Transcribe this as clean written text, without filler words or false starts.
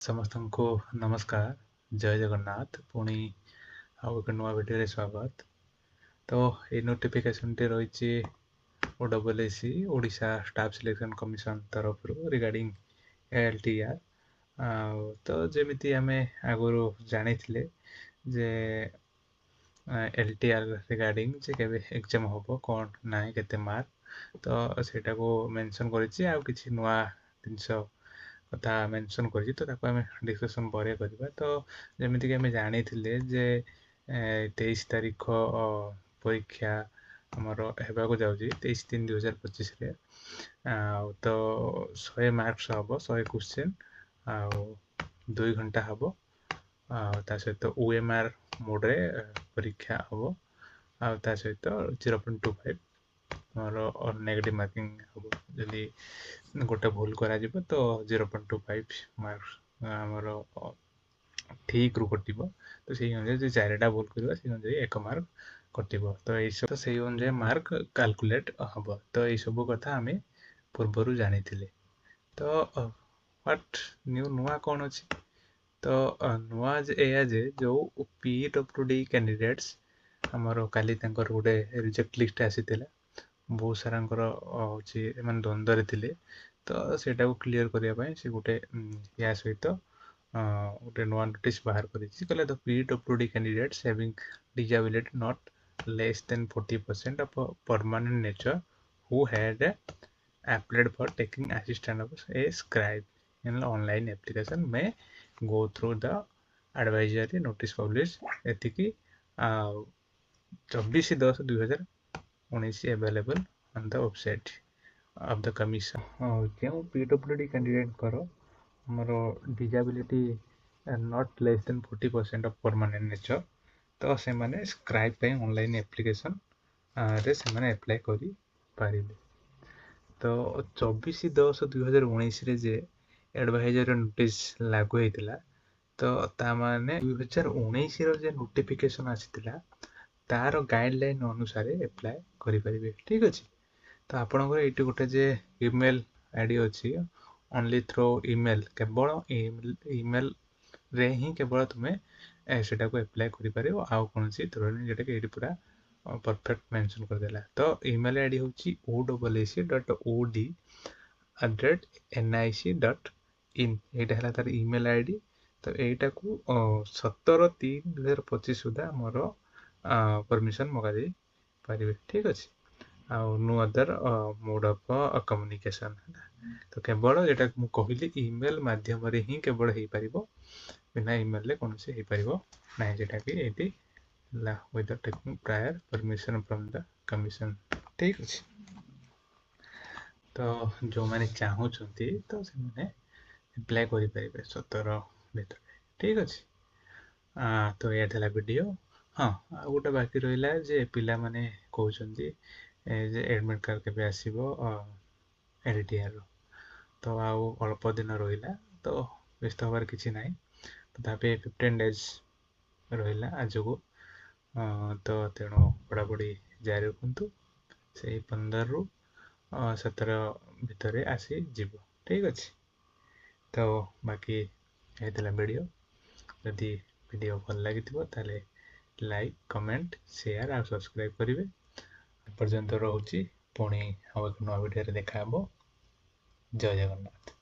समस्त को नमस्कार। जय जगन्नाथ। पुणी आउ एक नुआ भिडियो स्वागत। तो ये नोटिफिकेशन टी रही ओडब्ल्यूएससी ओडिशा स्टाफ सिलेक्शन कमिशन तरफ रिगार्डिंग एलटीआर। तो जमीती आम आगु जानी जे एलटीआर रिगार्डिंग जे केबे एग्जाम हम कौन ना केते मार्क तो सेटा को मेंशन करिछि आ किछि नुआ जिनस कथा मेंशन करिछि तो ताको आम डिस्कशन पर करबा। तो जमीती कि आम जानी जे 23 तारिख परीक्षा आमर हेबाको जाउछि 23/3/2025 रे। तो 100 मार्क्स हम 100 क्वेश्चन आ 2 घंटा हम ता सहित ओएमआर मोड रे परीक्षा हम आ सहित 0.25 मोर नेगेटिव मार्किंग हम जदि गोटे भूल करा जिवो तो 0.25 मार्क्स आमर ठीक रु कटिबो। तो सेही अनुसार चारिटा भूल करबा सेही अनुसार 1 मार्क कटिबो। तो एई सब तो सेही अनुसार मार्क कैलकुलेट हम। तो एई सब कथा आमे पूर्वरु जानी थिले। तो व्हाट न्यू नुआ कौन अछि तो नुआ एया जे जो पीडब्ल्यूडी कैंडिडेट्स हमर काली तांकर गोटे रिजेक्ट लिस्ट आसीथिला बहुत सारांकर होची एमन द्वंद्व थिले। तो सेटा को क्लियर करिया पय से गोटे या सहित गोटे नुआ नोटिस बाहर करिछि कहले the PWD candidates having disability not less than 40% of permanent nature who had applied for taking assistant of a scribe in online application may go through the advisory notice published एतिकी 24/10/2019 available on the website of the commission। जो PWD candidate करो हमरो disability not less than 40% of permanent nature तो से माने scribe पे online application रे से माने अप्लाई करी पारिबे। तो 24/10/2019 रे जे एडवाइजरी नोटिस लागू होइतिला तो ता माने 2019 रो जे नोटिफिकेशन आसीतिला तार गाइडलाइन अनुसार अप्लाई करि परिबे। ठीक अछि। तो आपनकर एटी गोटे जे ईमेल आईडी अछि ओनली थ्रू ईमेल केवल ईमेल रे ही केवल तुमे सेटा को अप्लाई करि परिबो आ कोनसी थ्रू जेटा के एटी पूरा परफेक्ट मेंशन कर देला। तो ईमेल आईडी होची oac.od@nic.in एटा हला तार ईमेल आईडी। तो एटा को 17/3/2025 सुधा मोर परमिशन मगा दे पारिबे। ठीक अछि। आ no other mode of communication तो केवल जेटा मु कहिली ईमेल माध्यम रे ही केवल हेई परिबो बिना ईमेल ले कोनसे हेई परिबो नै जेटा कि एटी ला without taking prior permission from the commission. ठीक अछि। तो जो माने चाहू छथि तो से माने अप्लाई करि परिबे 17 भीतर। ठीक अछि। तो ये थला वीडियो। हाँ गोटे बाकी रहिला जे पिला माने कहउछन्ती जे एडमिट कार्ड केबे आसीबो एलटीआर रो तो आउ अल्प दिन रहिला तो व्यस्त होबार किछि नाही। तथापि 15 डेज रहिला आजको तो तेणु पढ़ापढ़ी जारी रखु से 15 रु 17 भितर आसी जीव। ठीक अच्छे। तो बाकी ये वीडियो जदि वीडियो भल लगी ताले लाइक कमेंट शेयर और सब्सक्राइब करेंगे। पर्यंत रोची पुणी आउ एक नुआ वीडियो देखा। जय जगन्नाथ।